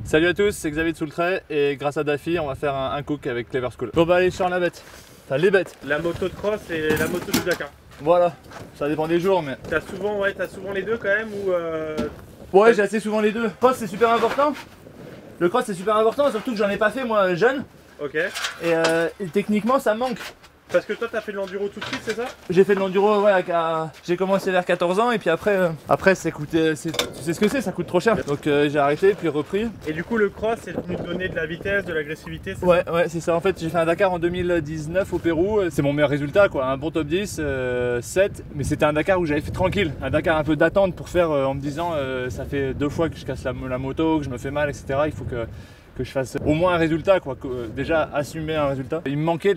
Salut à tous, c'est Xavier de Soultrait et grâce à Daffy, on va faire un cook avec Clever School. Bon bah allez, je sors la bête. Enfin les bêtes. La moto de cross et la moto du Dakar. Voilà, ça dépend des jours mais... T'as souvent les deux quand même ou Ouais, j'ai assez souvent les deux. Le cross c'est super important. Le cross c'est super important, surtout que j'en ai pas fait moi jeune. Ok. Et techniquement ça me manque. Parce que toi t'as fait de l'enduro tout de suite, c'est ça? J'ai fait de l'enduro, ouais, j'ai commencé vers 14 ans et puis après ça coûtait, tu sais ce que c'est, ça coûte trop cher. Donc j'ai arrêté puis repris. Et du coup le cross c'est venu te donner de la vitesse, de l'agressivité, c'est Ouais, c'est ça. En fait j'ai fait un Dakar en 2019 au Pérou, c'est mon meilleur résultat quoi, un bon top 10, 7. Mais c'était un Dakar où j'avais fait tranquille, un Dakar un peu d'attente pour faire en me disant ça fait 2 fois que je casse la moto, que je me fais mal, etc. Il faut que je fasse au moins un résultat quoi, déjà assumer un résultat. Il me manquait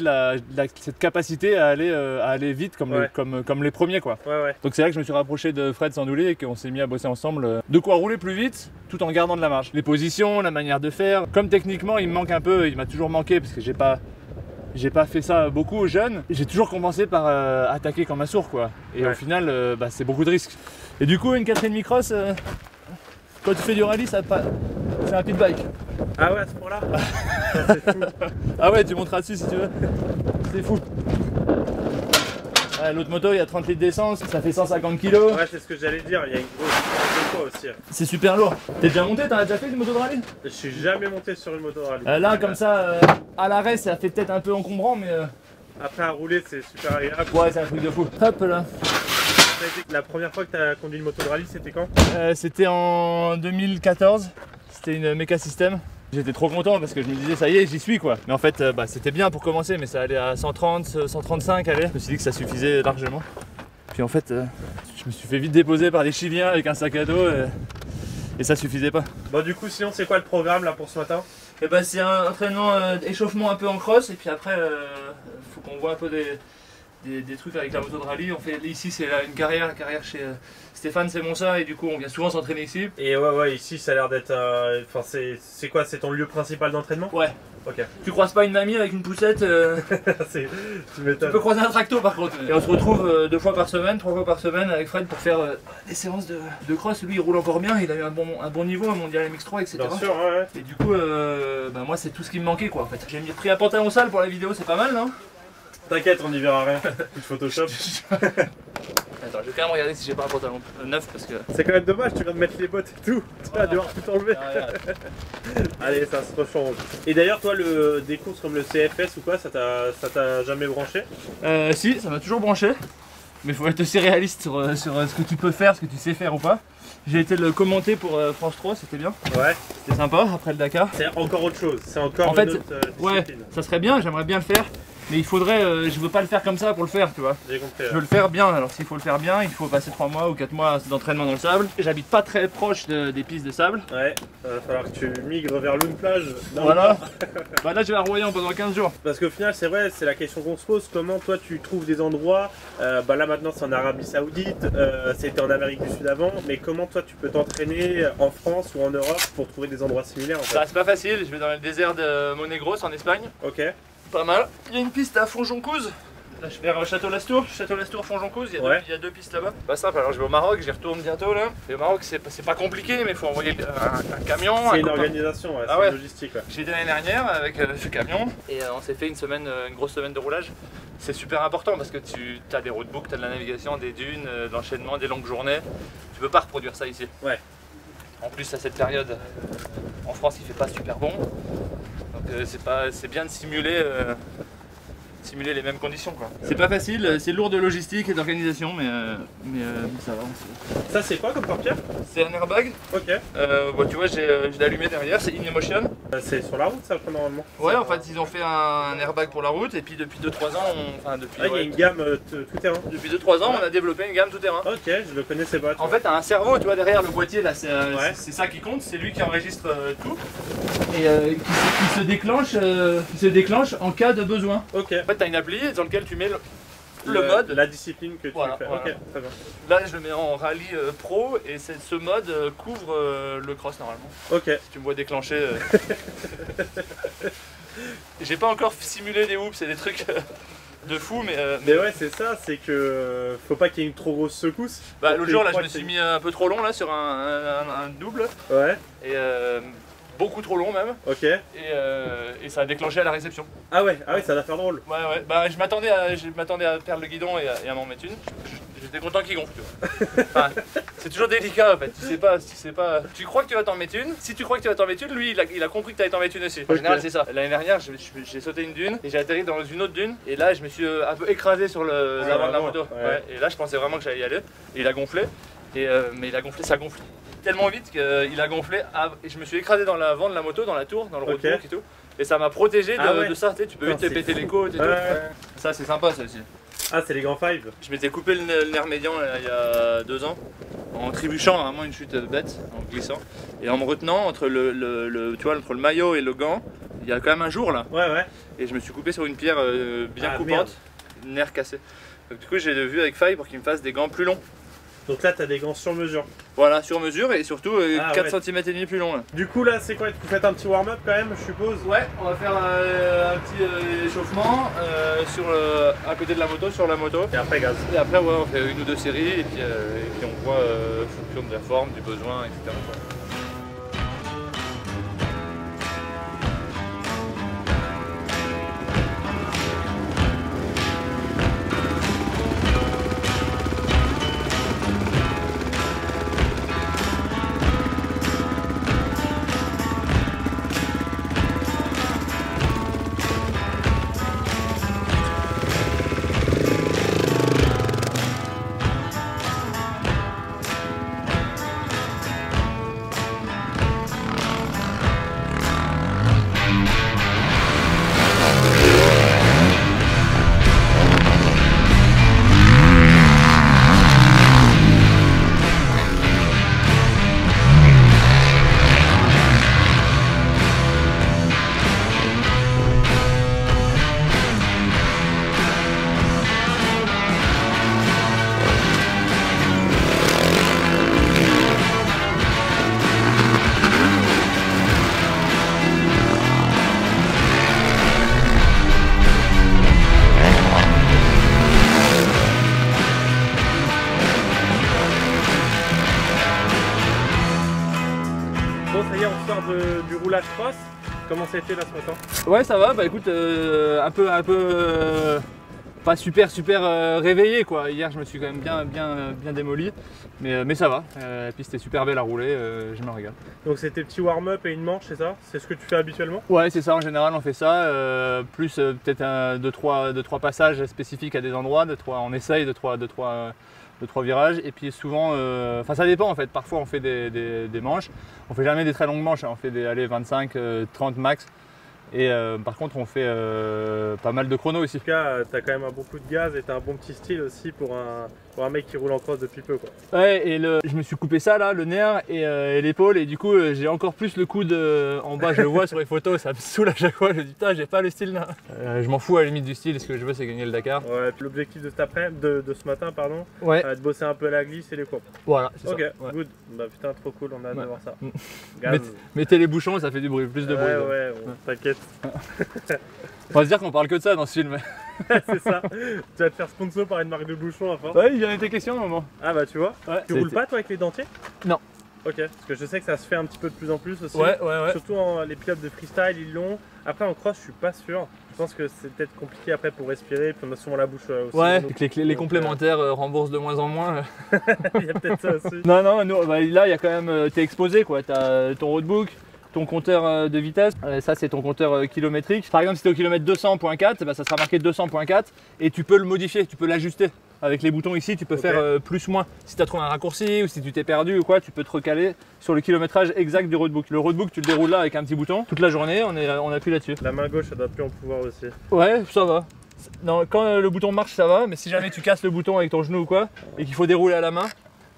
cette capacité à aller vite comme les premiers quoi. Ouais. Donc c'est là que je me suis rapproché de Fred Sandoulé et qu'on s'est mis à bosser ensemble. De quoi rouler plus vite tout en gardant de la marge. Les positions, la manière de faire. Comme techniquement il me manque un peu, il m'a toujours manqué parce que j'ai pas fait ça beaucoup jeune. J'ai toujours compensé par attaquer comme un sourd quoi. Et au final c'est beaucoup de risques. Et du coup une 4,5 cross, quand tu fais du rallye c'est un pit bike. Ah ouais, à ce point-là. C'est fou. Ah ouais, tu monteras dessus si tu veux. C'est fou. Ouais, l'autre moto, il y a 30 litres d'essence, ça fait 150 kg. Ouais, c'est ce que j'allais dire, il y a une grosse différence de poids aussi. C'est super lourd. T'es déjà monté? T'en as déjà fait une moto de rallye? Je suis jamais monté sur une moto de rallye. Là, comme ça, à l'arrêt, ça fait peut-être un peu encombrant, mais... Après à rouler, c'est super agréable. Ouais, c'est un truc de fou. Hop là. La première fois que tu as conduit une moto de rallye, c'était quand? C'était en 2014. C'était une Mecha System. J'étais trop content parce que je me disais ça y est, j'y suis quoi. Mais en fait c'était bien pour commencer, mais ça allait à 130, 135 allez. Je me suis dit que ça suffisait largement. Puis en fait je me suis fait vite déposer par des Chiliens avec un sac à dos et ça suffisait pas. Bon du coup sinon c'est quoi le programme là pour ce matin? Et c'est un entraînement échauffement un peu en cross et puis après faut qu'on voit un peu des trucs avec la moto de rallye. On fait ici c'est une carrière chez Stéphane Semonsa et du coup on vient souvent s'entraîner ici. Et ouais ici ça a l'air d'être enfin c'est quoi, c'est ton lieu principal d'entraînement? Ouais. Ok. Tu croises pas une mamie avec une poussette Tu m'étonnes. Tu peux croiser un tracto par contre. Et on se retrouve 2 fois par semaine, 3 fois par semaine avec Fred pour faire des séances de cross. Lui il roule encore bien, il a eu un bon niveau, un mondial MX3 etc. Bien sûr, ouais. Et du coup moi c'est tout ce qui me manquait quoi en fait. J'ai pris un pantalon sale pour la vidéo, c'est pas mal non? T'inquiète, on n'y verra rien. Coup de Photoshop. Attends, je vais quand même regarder si j'ai pas un pantalon neuf parce que... C'est quand même dommage, tu viens de mettre les bottes et tout. Tu vas devoir tout enlever. Allez, ça se rechange. Et d'ailleurs, toi, des courses comme le CFS ou quoi, ça t'a jamais branché? Si, ça m'a toujours branché. Mais il faut être aussi réaliste sur ce que tu peux faire, ce que tu sais faire ou pas. J'ai été le commenter pour France 3, c'était bien. Ouais. C'était sympa après le Dakar. C'est encore autre chose, c'est encore une autre discipline. Ouais, ça serait bien, j'aimerais bien le faire. Mais il faudrait, je veux pas le faire comme ça pour le faire, tu vois. J'ai compris. Je veux le faire bien, alors s'il faut le faire bien, il faut passer 3 mois ou 4 mois d'entraînement dans le sable. J'habite pas très proche des pistes de sable. Ouais, va falloir que tu migres vers l'une plage. Voilà. Là je vais à Royan pendant 15 jours. Parce qu'au final c'est vrai, c'est la question qu'on se pose, comment toi tu trouves des endroits, là maintenant c'est en Arabie Saoudite, c'était en Amérique du Sud avant, mais comment toi tu peux t'entraîner en France ou en Europe pour trouver des endroits similaires en fait? C'est pas facile, je vais dans le désert de Monegros en Espagne. Ok. Pas mal. Il y a une piste à Fonjoncouze. Là, je vais vers Château-Lastour, Fonjoncouze, il y a 2 pistes là-bas. Pas simple, alors je vais au Maroc, j'y retourne bientôt là. Et au Maroc c'est pas compliqué, mais il faut envoyer un camion. C'est une organisation, c'est une logistique. Ouais. J'ai été l'année dernière avec ce camion et on s'est fait une grosse semaine de roulage. C'est super important parce que tu as des roadbooks, tu as de la navigation, des dunes, de l'enchaînement, des longues journées. Tu peux pas reproduire ça ici. Ouais. En plus à cette période, en France il fait pas super bon. Donc c'est bien de simuler les mêmes conditions quoi. C'est pas facile, c'est lourd de logistique et d'organisation mais ça va. Ça c'est quoi comme portière? C'est un airbag. Ok. Tu vois j'ai l'allumé derrière, c'est InEmotion. C'est sur la route ça normalement? Ouais en fait ils ont fait un airbag pour la route et puis depuis 2-3 ans il y a une gamme tout terrain. Depuis 2-3 ans on a développé une gamme tout terrain. Ok, je le connaissais pas. En fait t'as un cerveau tu vois derrière le boîtier là, c'est ça qui compte, c'est lui qui enregistre tout et qui se déclenche en cas de besoin. Ok. En fait t'as une appli dans laquelle tu mets le mode. La discipline que tu fais. Voilà. Ok, très bien. Là je le mets en rallye pro et ce mode couvre le cross normalement. Ok. Si tu me vois déclencher. J'ai pas encore simulé des whoops et des trucs de fou mais ouais c'est ça, c'est que faut pas qu'il y ait une trop grosse secousse. L'autre jour là je me suis mis un peu trop long là sur un double. Ouais. Et beaucoup trop long même, Ok. et ça a déclenché à la réception. Ah ouais, ça va faire drôle. Ouais, ouais, bah je m'attendais à perdre le guidon et à m'en mettre une. J'étais content qu'il gonfle, tu vois. Enfin, c'est toujours délicat en fait, tu sais pas. Tu crois que tu vas t'en mettre une, si tu crois que tu vas t'en mettre une, lui il a compris que tu allais t'en mettre une aussi. En général, c'est ça. L'année dernière, j'ai sauté une dune et j'ai atterri dans une autre dune, et là je me suis un peu écrasé sur l'avant de la moto. Ouais. Et là je pensais vraiment que j'allais y aller, et il a gonflé, mais il a gonflé, ça gonfle tellement vite qu'il a gonflé, et je me suis écrasé dans l'avant de la moto, dans la tour, dans le roadbook et tout. Et ça m'a protégé de ça, tu peux vite te péter les côtes et tout. Ça c'est sympa ça aussi. Ah, c'est les grands five. Je m'étais coupé le nerf médian il y a 2 ans, en trébuchant, vraiment une chute bête, en glissant. Et en me retenant entre tu vois, entre le maillot et le gant, il y a quand même un jour là. Ouais. Et je me suis coupé sur une pierre bien coupante, merde. nerf cassé. Donc du coup j'ai vu avec Faye pour qu'il me fasse des gants plus longs. Donc là, t'as des gants sur mesure. Voilà, sur mesure, et surtout 4 cm et demi plus long là. Du coup là, c'est quoi? Vous faites un petit warm-up quand même, je suppose? Ouais, on va faire un petit échauffement à côté de la moto, sur la moto. Et après gaz. Et après, ouais, on fait 1 ou 2 séries, et puis on voit en fonction de la forme, du besoin, etc. Bon, ça y est, on sort du roulage cross. Comment ça a été là ce matin? Ouais, ça va, bah écoute, un peu pas super réveillé quoi. Hier je me suis quand même bien démoli, mais ça va. La piste est super belle à rouler, je me régale. Donc c'était petit warm-up et une manche, c'est ça? C'est ce que tu fais habituellement? Ouais, c'est ça, en général on fait ça, plus peut-être 2-3 passages spécifiques à des endroits, on essaye de trois virages, et puis souvent, enfin ça dépend en fait, parfois on fait des manches, on fait jamais des très longues manches, hein. On fait des 25-30 max, et par contre on fait pas mal de chrono aussi. En tout cas, t'as quand même beaucoup de gaz et t'as un bon petit style aussi pour un mec qui roule en cross depuis peu quoi. Ouais, et je me suis coupé ça là, le nerf et l'épaule, et du coup j'ai encore plus le coude en bas, je le vois sur les photos, ça me saoule à chaque fois, je me dis putain j'ai pas le style là. Je m'en fous à la limite du style, ce que je veux c'est gagner le Dakar. Ouais, puis l'objectif de cet de ce matin, pardon, Ouais. de bosser un peu la glisse et les courbes. Voilà, c'est Ok, ça. Ouais. good. Bah putain, trop cool, on a hâte de voir ça. Mm. Gaz. Mettez les bouchons, ça fait du bruit, plus de bruit. Ouais, t'inquiète. On va se dire qu'on parle que de ça dans ce film. C'est ça. Tu vas te faire sponsor par une marque de bouchons à force. Ouais, il y en a été question à un moment. Ah bah tu vois. Ouais. Tu roules pas toi avec les dentiers? Non. Ok, parce que je sais que ça se fait un petit peu de plus en plus aussi. Ouais. Surtout les pilotes de freestyle, ils l'ont. Après en cross, je suis pas sûr. Je pense que c'est peut-être compliqué après pour respirer, puis on a souvent la bouche aussi. Ouais, les complémentaires remboursent de moins en moins. Il y a peut-être ça aussi. Non, nous, bah, là il y a quand même, t'es exposé quoi, t'as ton roadbook, ton compteur de vitesse, ça c'est ton compteur kilométrique. Par exemple si t'es au kilomètre 200.4, bah, ça sera marqué 200.4 et tu peux le modifier, tu peux l'ajuster. Avec les boutons ici, tu peux faire plus moins. Si tu as trouvé un raccourci ou si tu t'es perdu ou quoi, tu peux te recaler sur le kilométrage exact du roadbook. Le roadbook, tu le déroules là avec un petit bouton. Toute la journée, on appuie là-dessus. La main gauche, ça doit plus en pouvoir aussi. Ouais, ça va. Non, quand le bouton marche, ça va. Mais si jamais tu casses le bouton avec ton genou ou quoi, et qu'il faut dérouler à la main,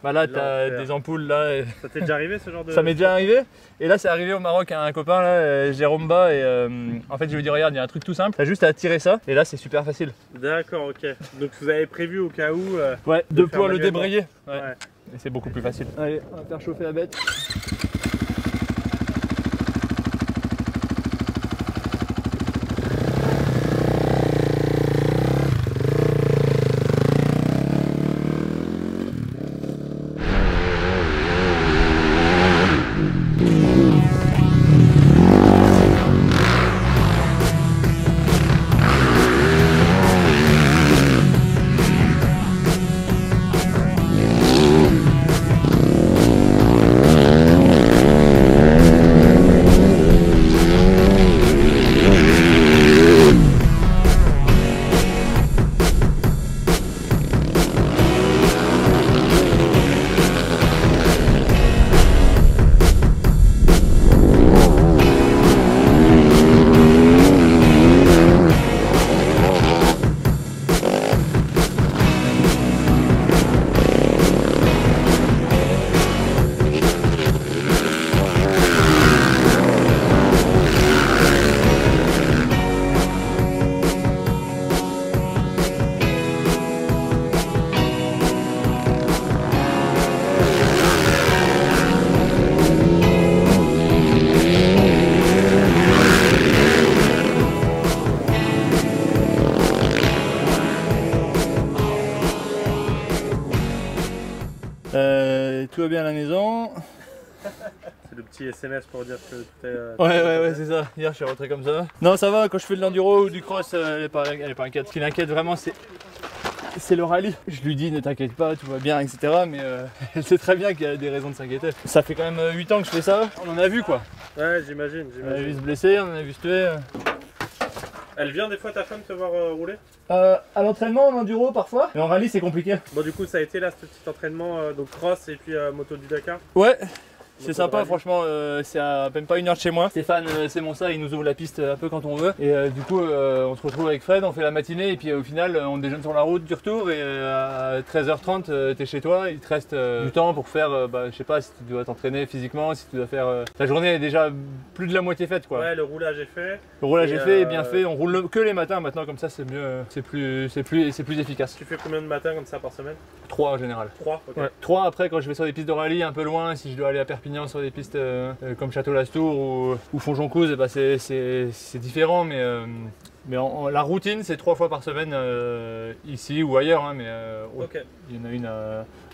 bah là, tu as des ampoules là. Et... Ça t'est déjà arrivé ce genre de... Ça m'est déjà arrivé. Et là, c'est arrivé au Maroc à un copain, là, Jérôme Ba. Et en fait, je lui ai dit, regarde, il y a un truc tout simple. T'as juste à tirer ça. Et là, c'est super facile. D'accord, ok. Donc vous avez prévu au cas où. Ouais, de pouvoir le manuellement. débrayer. Ouais. Ouais. Et c'est beaucoup plus facile. Allez, on va faire chauffer la bête. tout va bien à la maison. C'est le petit SMS pour dire que tout est... Ouais, c'est ça. Hier, je suis rentré comme ça. Non, ça va, quand je fais de l'enduro ou du cross, elle est pas inquiète. Ce qui l'inquiète vraiment, c'est le rallye. Je lui dis, ne t'inquiète pas, tout va bien, etc. Mais elle sait très bien qu'il y a des raisons de s'inquiéter. Ça fait quand même 8 ans que je fais ça. On en a vu, quoi. Ouais, j'imagine. On a vu se blesser, on a vu se tuer. Elle vient des fois, ta femme, te voir rouler? À l'entraînement, en enduro parfois. Mais en rallye, c'est compliqué. Bon, du coup, ça a été là, ce petit entraînement, donc cross et puis moto du Dakar. Ouais. C'est Moto de sympa, rallye. franchement, c'est à même pas 1 heure de chez moi. Stéphane, c'est mon ça, il nous ouvre la piste un peu quand on veut. Et du coup, on se retrouve avec Fred, on fait la matinée et puis au final, on déjeune sur la route du retour et à 13h30, t'es chez toi. Il te reste du temps pour faire, je sais pas, si tu dois t'entraîner physiquement, si tu dois faire. Ta journée est déjà plus de la moitié faite, quoi. Ouais, le roulage est fait. Le roulage Et est fait, est bien fait. On roule que les matins maintenant, comme ça, c'est mieux, c'est plus efficace. Tu fais combien de matins comme ça par semaine? 3 en général. 3, ok. Ouais. 3 après quand je vais sur des pistes de rallye un peu loin, si je dois aller à Perpignan sur des pistes comme Château-Lastour ou Fonjoncouze, bah c'est différent, mais la routine c'est 3 fois par semaine ici ou ailleurs, hein, mais Ok. il y en a une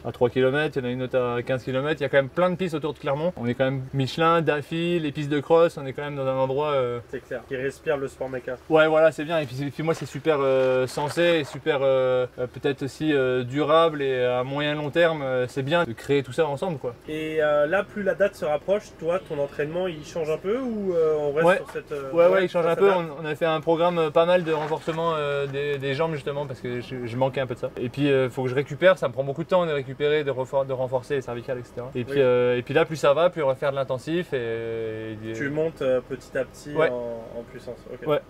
à 3 km, il y en a une autre à 15 km, il y a quand même plein de pistes autour de Clermont. On est quand même Michelin, Daffy, les pistes de cross, on est quand même dans un endroit... C'est clair, qui respire le sport méca. Ouais, voilà, c'est bien. Et puis moi, c'est super sensé et super peut-être aussi durable et à moyen long terme. C'est bien de créer tout ça ensemble, quoi. Et là, plus la date se rapproche, toi, ton entraînement, il change un peu ou on reste Ouais. sur cette... Ouais, il change sur un cette peu. date On a fait un programme pas mal de renforcement des jambes, justement, parce que je manquais un peu de ça. Et puis, il faut que je récupère. Ça me prend beaucoup de temps de récupérer, de renforcer les cervicales, etc. Et puis là, plus ça va, plus on va faire de l'intensif. Tu montes petit à petit Ouais. en puissance. Ok. Ouais.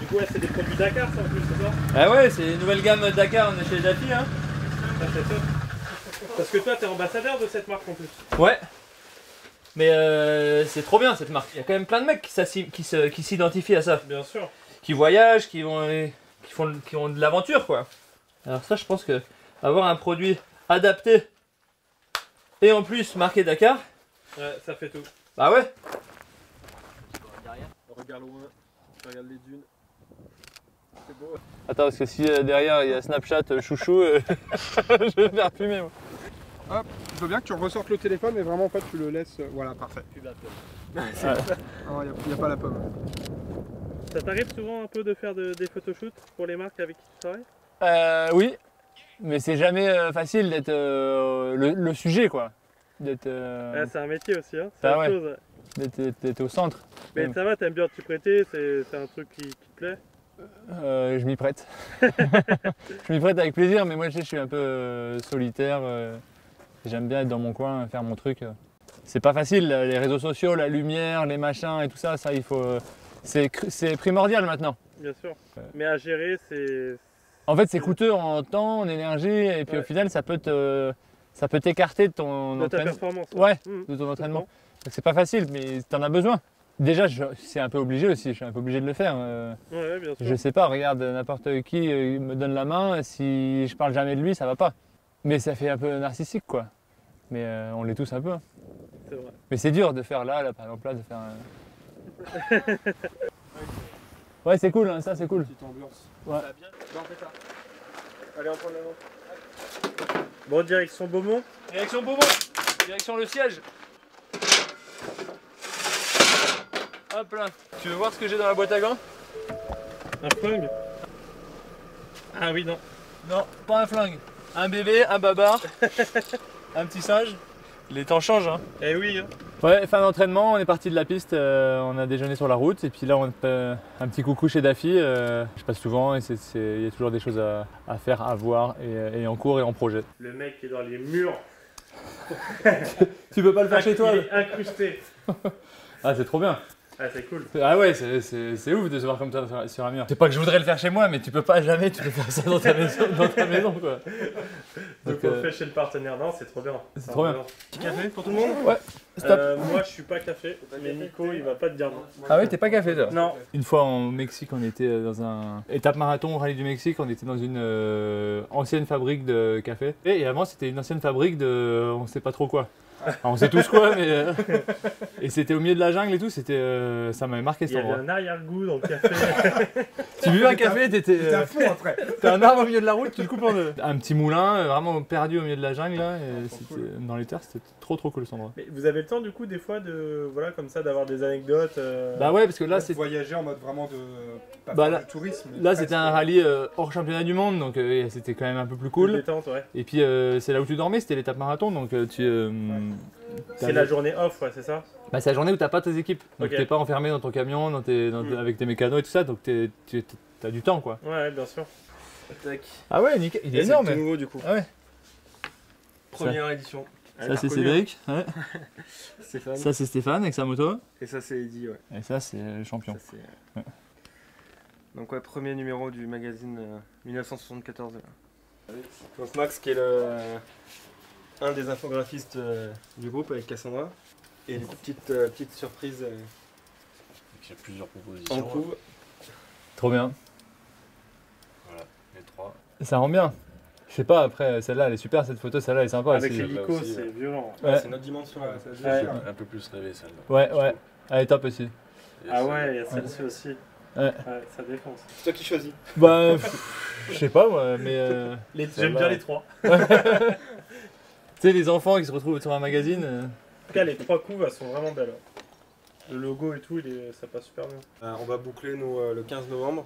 Du coup, ouais, c'est des produits Dakar, ça en plus, c'est ça? Ah ouais, c'est une nouvelle gamme Dakar, on est chez Daffy, hein. Ça, c'est top. Parce que toi, t'es ambassadeur de cette marque en plus. Ouais. Mais c'est trop bien cette marque. Il y a quand même plein de mecs qui s'identifient à ça. Bien sûr. Qui voyagent, qui ont de l'aventure, quoi. Alors ça, je pense que avoir un produit adapté et en plus marqué Dakar, Ouais, ça fait tout. bah ouais. Regarde loin, regarde les dunes. C'est beau. Attends, parce que si derrière il y a Snapchat chouchou, je vais faire fumer, moi. Hop, je veux bien que tu ressortes le téléphone, mais vraiment en fait tu le laisses. Voilà, parfait. Ouais. Il n'y a pas la pomme. Ça t'arrive souvent un peu de faire des photoshoots pour les marques avec qui tu travailles? Oui, mais c'est jamais facile d'être le sujet, quoi. D'être Ouais, c'est un métier aussi, hein. C'est Bah autre ouais. chose. d'être au centre. Mais ça va, t'aimes bien t'y prêter, c'est un truc qui te plaît? Je m'y prête. Je m'y prête avec plaisir, mais moi je suis un peu solitaire. J'aime bien être dans mon coin, faire mon truc. C'est pas facile, les réseaux sociaux, la lumière, les machins et tout ça, il faut. C'est primordial maintenant. Bien sûr. Mais à gérer, c'est... En fait, c'est coûteux en temps, en énergie, et puis Ouais. au final, ça peut t'écarter de ton De ta entraînement. performance. Ouais, Mmh. de ton entraînement. Donc c'est pas facile, mais t'en as besoin. Déjà, c'est un peu obligé aussi, je suis un peu obligé de le faire. Ouais, bien sûr. Je sais pas, regarde, n'importe qui me donne la main, si je parle jamais de lui, ça va pas. Mais ça fait un peu narcissique, quoi. Mais on l'est tous un peu. Hein. C'est vrai. Mais c'est dur de faire là, par exemple, là, de faire Ouais, c'est cool, hein, ça c'est cool. Petite ambiance. Ouais. Ça va bien? Non, on fait ça. Allez, on prend l'avant. Bon, direction Beaumont. Direction Beaumont, direction le siège. Hop là. Tu veux voir ce que j'ai dans la boîte à gants? Un flingue? Ah oui, non. Non, pas un flingue. Un bébé, un babar, un petit singe. Les temps changent, hein. Eh oui, hein. Ouais, fin d'entraînement, on est parti de la piste, on a déjeuné sur la route et puis là on fait un petit coucou chez Daffy. Je passe souvent et il y a toujours des choses à faire, à voir et en cours et en projet. Le mec qui est dans les murs. Tu peux pas le Il est incrusté. Ah, c'est trop bien. Ah, c'est cool. Ah ouais, c'est ouf de se voir comme ça sur un mur. C'est pas que je voudrais le faire chez moi, mais tu peux pas jamais tu peux faire ça dans ta maison, quoi. Donc on fait chez le partenaire. Non, c'est trop bien. C'est trop bien. Petit café pour tout le monde? Ouais, stop. Moi, je suis pas café, mais Nico, il va pas te dire non. Ah ouais, t'es pas café toi? Non. Une fois au Mexique, on était dans un étape marathon au rallye du Mexique, on était dans une ancienne fabrique de café. Et avant, c'était une ancienne fabrique de on sait pas trop quoi. Alors, on sait tous quoi, mais. Et c'était au milieu de la jungle et tout, ça m'avait marqué Il cet y avait endroit. un arrière-goût dans le café. Tu buvais un café, T'es à fond après. t'as un arbre au milieu de la route, tu le coupes en deux. Un petit moulin, vraiment perdu au milieu de la jungle là, et trop c'était- cool. dans les terres, c'était trop cool cet endroit. Mais vous avez le temps du coup des fois de voilà comme ça d'avoir des anecdotes. Bah ouais, parce que là, Là, c'est. voyager en mode vraiment de. Pas Bah faire là- du tourisme. mais Là, presque. c'était un rallye hors championnat du monde, donc c'était quand même un peu plus de cool. détente, ouais. Et puis, c'est là où tu dormais, c'était l'étape marathon, donc C'est la journée off, ouais, c'est ça. Bah, c'est la journée où t'as pas tes équipes. Donc, Ok. t'es pas enfermé dans ton camion, avec tes mécanos et tout ça, donc t'as du temps, quoi. Ouais, bien sûr. Tac. Ah ouais, nickel, il Et est c'est énorme. tout nouveau du coup. Ah ouais. Première édition. Ça, c'est Cédric. Ouais. Stéphane. Ça, c'est Stéphane avec sa moto. Et ça c'est Eddy, ouais. Et ça, c'est le champion. Ça, c'est, Donc ouais, premier numéro du magazine 1974. Là. Donc Max qui est un des infographistes du groupe avec Cassandra. Et du coup, petite surprise Il y a plusieurs propositions. en couve. Trop bien. Voilà, les trois. Ça rend bien. Je sais pas, après, celle-là, elle est super, cette photo, celle-là, elle est sympa Avec aussi. l'hélico, aussi, c'est ouais. violent. Ouais. C'est notre dimension. Ouais, là. ça, Ouais. j'ai sûr. Un peu plus rêvé celle-là. Ouais, ouais. Elle est top aussi. Et Ah c'est- ouais, il y a celle-ci aussi. Ouais. Ça défonce. C'est toi qui choisis. Bah, je sais pas, moi, mais. J'aime Celle-là. bien les trois. Tu sais, les enfants qui se retrouvent sur un magazine. En tout cas, les trois couves, elles sont vraiment belles. Le logo et tout, ça passe super bien. On va boucler nous le 15 novembre.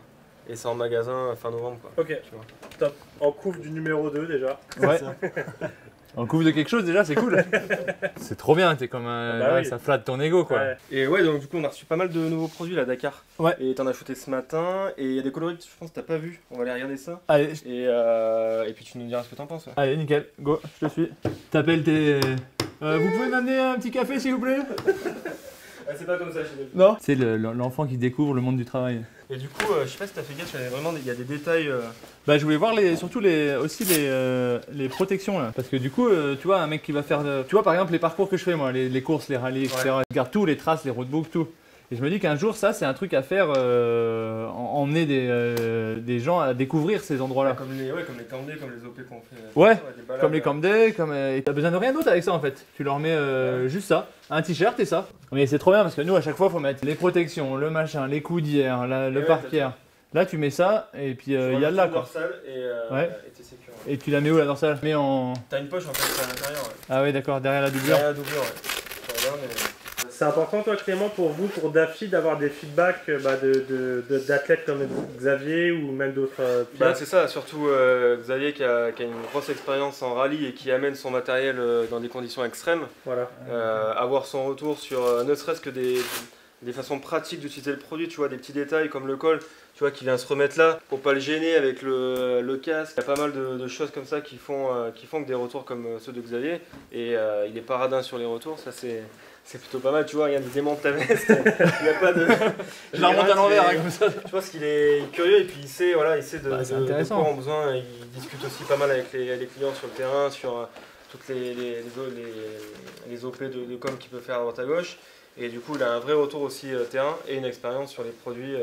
Et c'est en magasin fin novembre quoi. Ok, Tu vois. top. En couve du numéro 2 déjà. Ouais. On couvre de quelque chose déjà, c'est cool. C'est trop bien, t'es comme un. Bah ouais, oui. ça flatte ton ego quoi. Ouais. Et ouais, donc du coup, on a reçu pas mal de nouveaux produits là, Dakar. Ouais. Et t'en as shooté ce matin. Et il y a des coloris que je pense que t'as pas vu. On va aller regarder ça. Allez, Et puis tu nous diras ce que t'en penses. Ouais. allez, nickel, go, je te suis. T'appelles tes. Vous pouvez m'amener un petit café s'il vous plaît? C'est pas comme ça chez nous. Non. C'est l'enfant qui découvre le monde du travail. Et du coup, je sais pas si t'as fait gaffe, il y a des détails. Bah, je voulais voir surtout aussi les protections là. Parce que du coup, tu vois, un mec qui va faire. Tu vois, par exemple, les parcours que je fais moi, les courses, les rallyes, etc. Je regarde tout, les traces, les roadbooks, tout. Et je me dis qu'un jour, ça, c'est un truc à faire, emmener des gens à découvrir ces endroits-là. Comme les Camp Day, comme les OP qu'on fait. Ouais, des balades, Comme les Camp Day, et t'as besoin de rien d'autre avec ça en fait. Tu leur mets juste ça, un t-shirt et ça. Mais c'est trop bien parce que nous, à chaque fois, faut mettre les protections, le machin, les coudières, le ouais, parquière. Là, tu mets ça et puis il y a de là quoi. dorsale Ouais. et t'es sécure. Et tu la mets où la dorsale? Mais en. T'as une poche en fait à l'intérieur. Ouais. Ah ouais, d'accord, derrière la doublure. La doublure, ouais. Voilà, mais... C'est important, toi, Clément, pour vous, pour DAFI, d'avoir des feedbacks d'athlètes comme Xavier ou même d'autres Bah, pilotes. c'est ça, surtout Xavier qui a une grosse expérience en rallye et qui amène son matériel dans des conditions extrêmes. Voilà. Avoir son retour sur ne serait-ce que des façons pratiques d'utiliser le produit, tu vois, des petits détails comme le col, tu vois, qui vient se remettre là pour pas le gêner avec le casque. Il y a pas mal de choses comme ça qui font que des retours comme ceux de Xavier et il est paradin sur les retours, ça c'est plutôt pas mal, tu vois, regarde, il démonte la veste, il n'y a pas de... Je la remonte à l'envers il est- comme ça. Je pense qu'il est curieux et puis il sait, de, Bah, c'est de intéressant. quoi on a besoin. Il discute aussi pas mal avec les clients sur le terrain, sur toutes les OP de com qu'il peut faire à droite à gauche. Et du coup, il a un vrai retour aussi terrain et une expérience sur les produits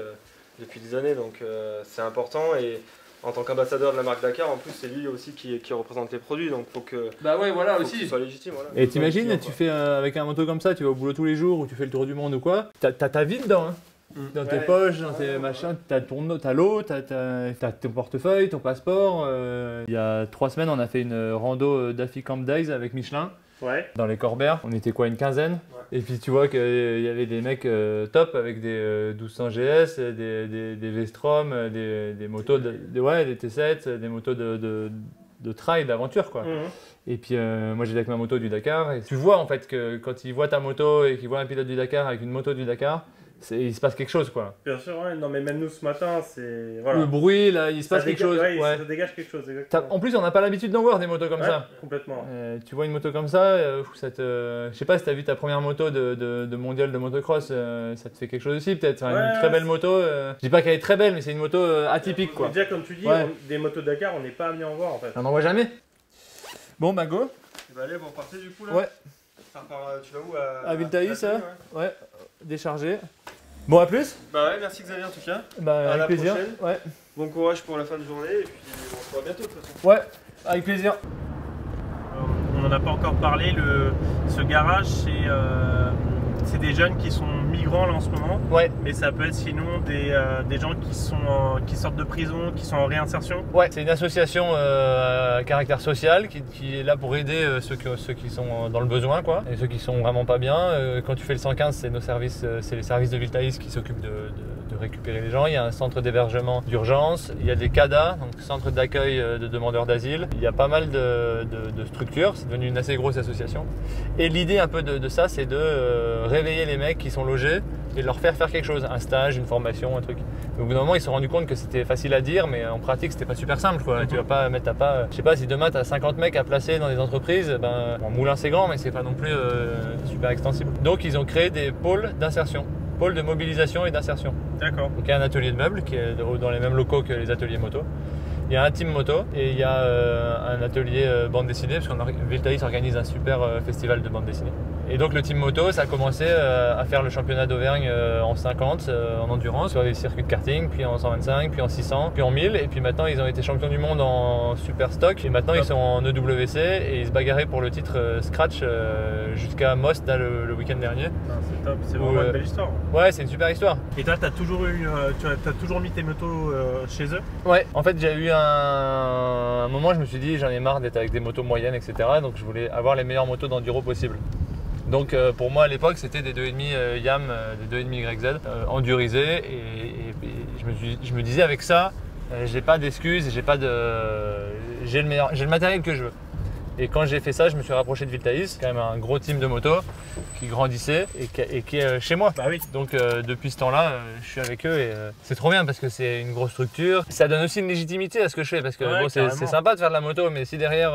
depuis des années. Donc c'est important. Et en tant qu'ambassadeur de la marque Dakar, en plus, c'est lui aussi qui représente les produits. Donc faut que Bah ouais, voilà faut que ce soit légitime. Voilà. Et t'imagines, tu fais avec un moto comme ça, tu vas au boulot tous les jours ou tu fais le tour du monde ou quoi, t'as ta vie dedans, hein. Dans tes Ouais. poches, dans tes machins, t'as l'eau, t'as ton portefeuille, ton passeport. Il y a 3 semaines, on a fait une rando Daffy Camp Days avec Michelin Ouais. dans les Corbières. On était quoi, une quinzaine? Et puis tu vois qu'il y avait des mecs top avec des 1200 GS, des V-Strom, des motos, ouais, des T7, des motos de trail, d'aventure quoi. Mhm. Et puis moi j'étais avec ma moto du Dakar et tu vois en fait que quand ils voient ta moto et qu'ils voient un pilote du Dakar avec une moto du Dakar, il se passe quelque chose quoi. Bien sûr, ouais. Non, mais même nous ce matin, c'est. Voilà. Le bruit là, il se Ça passe quelque dégage- chose. ouais, Ouais. Ça dégage quelque chose, En exactement. plus on n'a pas l'habitude d'en voir des motos comme Ouais, ça. Complètement. Tu vois une moto comme ça, je sais pas si t'as vu ta première moto de mondial de motocross, ça te fait quelque chose aussi peut-être. Enfin, Ouais, une très belle moto. Je dis pas qu'elle est très belle, mais c'est une moto atypique quoi. Mais déjà, comme tu dis, Ouais. des motos Dakar, on n'est pas amené à en voir en fait. On n'en voit jamais. Bon bah go. Bah allez, vous repartez du coup là. Ouais. Ça repart, tu vas où À Viltaïs, Viltaïs, ça Ouais, déchargé. Bon à plus. Bah ouais, merci Xavier en tout cas. Bah À avec la plaisir. prochaine. Ouais. Bon courage pour la fin de journée et puis on se voit bientôt de toute façon. Ouais, avec plaisir. On n'en a pas encore parlé, ce garage, c'est des jeunes qui sont migrants là en ce moment, Ouais. mais ça peut être sinon des gens qui sortent de prison, qui sont en réinsertion. Ouais, c'est une association à caractère social qui est là pour aider ceux qui sont dans le besoin, quoi, et ceux qui sont vraiment pas bien. Quand tu fais le 115, c'est nos services, c'est les services de Viltaïs qui s'occupent de récupérer les gens. Il y a un centre d'hébergement d'urgence, il y a des CADA, donc centre d'accueil de demandeurs d'asile. Il y a pas mal de structures, c'est devenu une assez grosse association. Et l'idée un peu de ça, c'est de réveiller les mecs qui sont logés et de leur faire quelque chose, un stage, une formation, un truc. Donc, au bout d'un moment, ils se sont rendus compte que c'était facile à dire, mais en pratique, c'était pas super simple, quoi. Tu vas pas mettre je sais pas, si demain tu as 50 mecs à placer dans des entreprises, bon, Moulin c'est grand, mais c'est pas non plus super extensible. Donc ils ont créé des pôles d'insertion, pôles de mobilisation et d'insertion. D'accord. Donc il y a un atelier de meubles qui est dans les mêmes locaux que les ateliers moto. Il y a un team moto et il y a un atelier bande dessinée, parce que Viltaïs organise un super festival de bande dessinée. Et donc le team moto, ça a commencé à faire le championnat d'Auvergne en 50, en endurance, sur des circuits de karting, puis en 125, puis en 600, puis en 1000. Et puis maintenant, ils ont été champions du monde en super stock. Et maintenant, ils sont en EWC et ils se bagarraient pour le titre Scratch jusqu'à Most le week-end dernier. Ah, c'est top, c'est vraiment une belle histoire. Ouais, c'est une super histoire. Et toi, tu as toujours mis tes motos chez eux? Ouais, en fait, j'ai eu un moment, je me suis dit, j'en ai marre d'être avec des motos moyennes, etc. Donc je voulais avoir les meilleures motos d'enduro possibles. Donc pour moi à l'époque c'était des 2,5 YAM, des 2,5 YZ endurisés et je me disais avec ça j'ai pas d'excuses, j'ai le matériel que je veux. Et quand j'ai fait ça, je me suis rapproché de Viltaïs, quand même un gros team de moto qui grandissait et qui est chez moi. Bah oui. Donc depuis ce temps-là, je suis avec eux et c'est trop bien parce que c'est une grosse structure. Ça donne aussi une légitimité à ce que je fais parce que ouais, bon, c'est sympa de faire de la moto, mais si derrière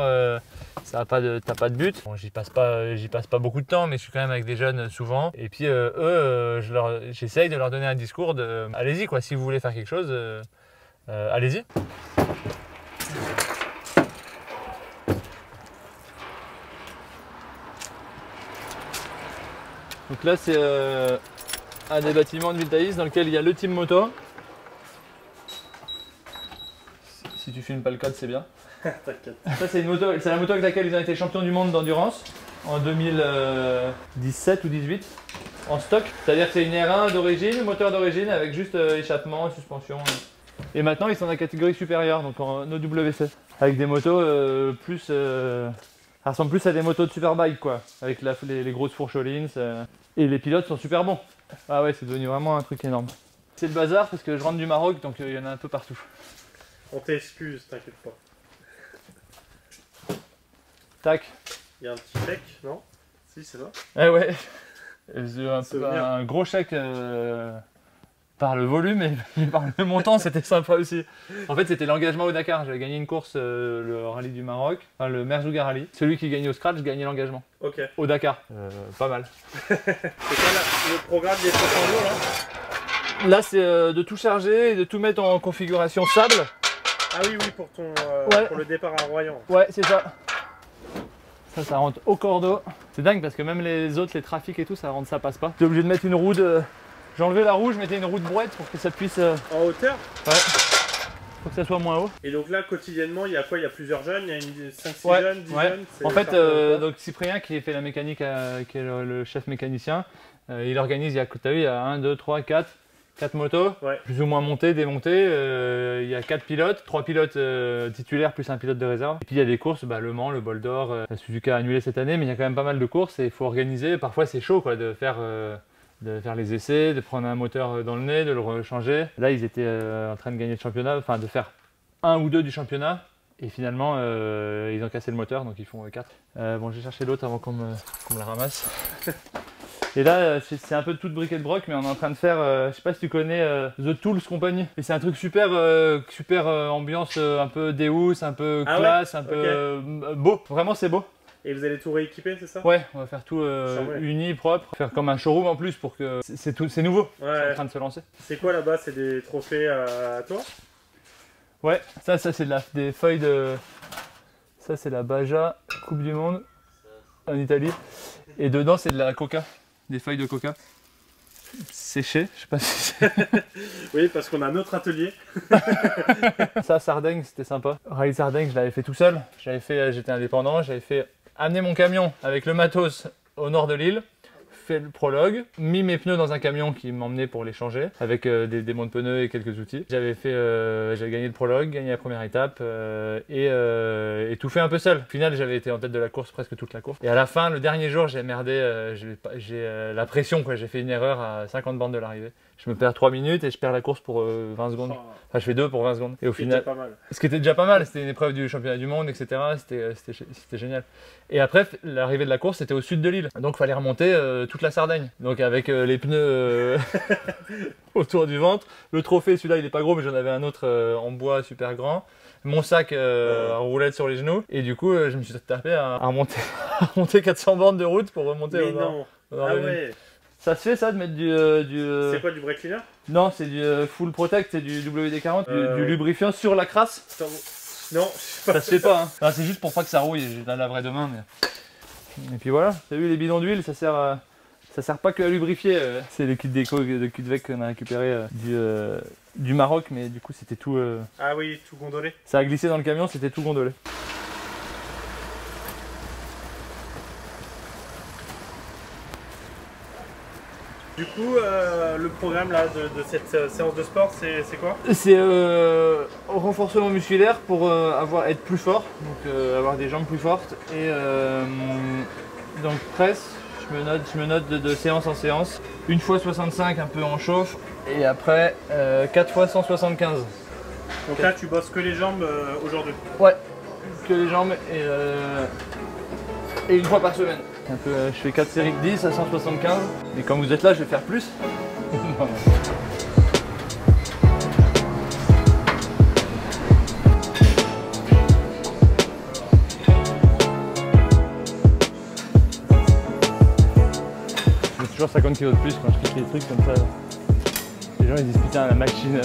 t'as pas de but, bon, j'y passe pas beaucoup de temps, mais je suis quand même avec des jeunes souvent. Et puis eux, j'essaye de leur donner un discours de allez-y quoi, si vous voulez faire quelque chose, allez-y. Donc là c'est un des bâtiments de Viltaïs dans lequel il y a le team moto. Si tu filmes pas le code c'est bien. T'inquiète. Ça c'est la moto avec laquelle ils ont été champions du monde d'endurance en 2017 ou 2018 en stock. C'est-à-dire que c'est une R1 d'origine, moteur d'origine avec juste échappement, suspension. Et maintenant ils sont dans la catégorie supérieure, donc en OWC. Avec des motos ça ressemble plus à des motos de superbike quoi, avec les grosses fourches Collins. Et les pilotes sont super bons. Ah ouais, c'est devenu vraiment un truc énorme. C'est le bazar parce que je rentre du Maroc, donc il y en a un peu partout. On t'excuse, t'inquiète pas. Tac. Il y a un petit chèque, non? Si, c'est ça. Eh ouais. Un gros chèque par le volume et par le montant, c'était sympa aussi. En fait, c'était l'engagement au Dakar. J'avais gagné une course, le rallye du Maroc, enfin le Merzouga Rally. Celui qui gagnait au scratch gagnait l'engagement. Ok. Au Dakar. Pas mal. C'est quoi le programme des 300 jours là? Là, c'est de tout charger et de tout mettre en configuration sable. Ah oui, pour pour le départ à Royan. Ouais, c'est ça. Ça rentre au cordeau. C'est dingue parce que même les autres, les trafics et tout, ça passe pas. T'es obligé de mettre une roue de... J'ai enlevé la roue, je mettais une roue de brouette pour que ça puisse... En hauteur? Ouais. Faut que ça soit moins haut. Et donc là, quotidiennement, il y a quoi? Il y a plusieurs jeunes? Il y a 5-6 jeunes, 10 jeunes? En fait, donc Cyprien qui fait la mécanique, qui est le chef mécanicien, il organise, t'as vu, il y a 1, 2, 3, 4 motos, plus ou moins montées, démontées. Il y a 4 pilotes, 3 pilotes titulaires plus un pilote de réserve. Et puis il y a des courses, Le Mans, le Bol d'Or, la Suzuka a annulé cette année, mais il y a quand même pas mal de courses et il faut organiser. Parfois c'est chaud quoi, de faire les essais, de prendre un moteur dans le nez, de le rechanger. Là ils étaient en train de gagner le championnat, enfin de faire 1 ou 2 du championnat. Et finalement, ils ont cassé le moteur, donc ils font 4. Bon, je vais chercher l'autre avant qu'on me la ramasse. Et là, c'est un peu de toute briquet de broc, mais on est en train de faire, je sais pas si tu connais The Tools Company. Et c'est un truc super ambiance un peu Deus, un peu classe, un peu beau. Vraiment, c'est beau. Et vous allez tout rééquiper, c'est ça? Ouais, on va faire tout uni, propre. Faire comme un showroom en plus pour que c'est nouveau. Ouais. C'est en train de se lancer. C'est quoi là-bas? C'est des trophées à toi? Ouais, ça c'est des feuilles de... Ça c'est la Baja Coupe du Monde en Italie. Et dedans c'est de la coca, des feuilles de coca séchées, je sais pas si c'est... Oui, parce qu'on a un autre atelier. Ça, Sardaigne, c'était sympa. Rallye Sardaigne, je l'avais fait tout seul. J'étais indépendant, j'avais fait amené mon camion avec le matos au nord de l'île, fait le prologue, mis mes pneus dans un camion qui m'emmenait pour les changer avec des monts de pneus et quelques outils. J'avais gagné le prologue, gagné la première étape et tout fait un peu seul. Au final, j'avais été en tête de la course presque toute la course. Et à la fin, le dernier jour, j'ai merdé, j'ai la pression quoi. J'ai fait une erreur à 50 bornes de l'arrivée. Je me perds 3 minutes et je perds la course pour 20 secondes. Enfin, je fais 2 pour 20 secondes. Et au final, pas mal. ce qui était déjà pas mal, c'était une épreuve du championnat du monde, etc. C'était génial. Et après, l'arrivée de la course, c'était au sud de l'île. Donc, il fallait remonter toute la Sardaigne. Donc, avec les pneus autour du ventre. Le trophée, celui-là, il est pas gros, mais j'en avais un autre en bois super grand. Mon sac à roulettes sur les genoux. Et du coup, je me suis tapé à remonter 400 bornes de route pour remonter Mais au nord. non. au nord Ah de l'île. ouais. Ça se fait ça de mettre du C'est quoi, du brake cleaner? Non, c'est du full protect, c'est du WD-40, du lubrifiant sur la crasse. Non, je sais pas. Ça se fait pas, hein. Ah, c'est juste pour pas que ça rouille, j'ai la laverai demain. Mais... Et puis voilà, t'as vu les bidons d'huile, ça sert pas que à lubrifier. C'est le kit déco de Cudvec qu'on a récupéré du Maroc, mais du coup c'était tout... Ah oui, tout gondolé. Ça a glissé dans le camion, c'était tout gondolé. Du coup, le programme là, de cette séance de sport, c'est quoi? C'est renforcement musculaire pour être plus fort, donc avoir des jambes plus fortes. Et donc presse, je me note de séance en séance. Une fois 65 un peu en chauffe et après 4 fois 175. Donc là, tu bosses que les jambes aujourd'hui? Ouais, que les jambes et une fois par semaine. Un peu, je fais 4 séries de 10 à 175. Mais quand vous êtes là, je vais faire plus. J'ai toujours 50 kg de plus quand je fais des trucs comme ça. Les gens ils disent putain la machine.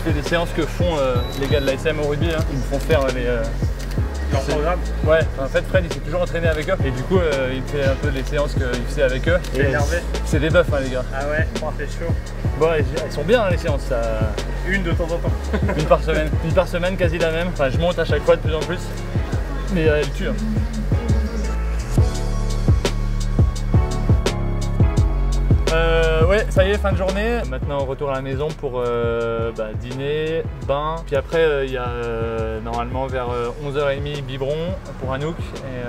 Je fais des séances que font les gars de l'ASM au rugby, hein. Ils me font faire Leur programme? Ouais, en fait Fred il s'est toujours entraîné avec eux et du coup il fait un peu les séances qu'il faisait avec eux. T'es énervé? C'est des bœufs hein, les gars. Ah ouais, c'est chaud. Bon elles sont bien hein, les séances, ça... Une de temps en temps. Une par semaine quasi la même. Enfin je monte à chaque fois de plus en plus. Mais elle tue. Hein. Ouais, ça y est, fin de journée. Maintenant, on retourne à la maison pour dîner, bain. Puis après, il y a normalement vers 11h30 biberon pour Anouk. Et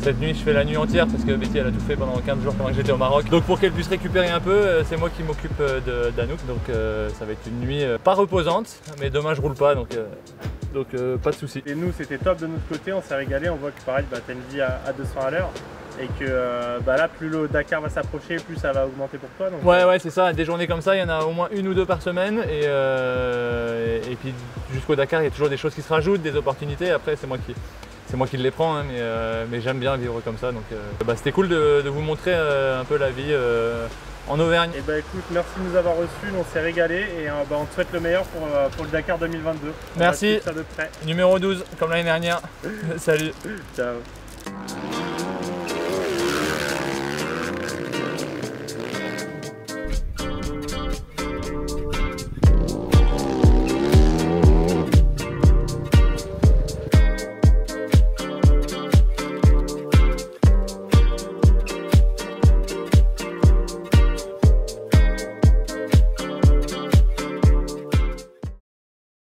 cette nuit, je fais la nuit entière parce que Betty, elle a tout fait pendant 15 jours pendant que j'étais au Maroc. Donc pour qu'elle puisse récupérer un peu, c'est moi qui m'occupe d'Anouk. Donc ça va être une nuit pas reposante, mais demain, je roule pas. Donc pas de soucis. Et nous, c'était top de notre côté, on s'est régalé. On voit que pareil, t'as une vie à 200 à l'heure. Et que là, plus le Dakar va s'approcher, plus ça va augmenter pour toi. Donc, ouais, c'est ça. Des journées comme ça, il y en a au moins 1 ou 2 par semaine. Et puis jusqu'au Dakar, il y a toujours des choses qui se rajoutent, des opportunités. Après, c'est moi qui les prends, hein, mais j'aime bien vivre comme ça. Donc c'était cool de vous montrer un peu la vie en Auvergne. Et écoute, merci de nous avoir reçus, on s'est régalé et on te souhaite le meilleur pour le Dakar 2022. Merci. Ça de près. Numéro 12, comme l'année dernière. Salut. Ciao.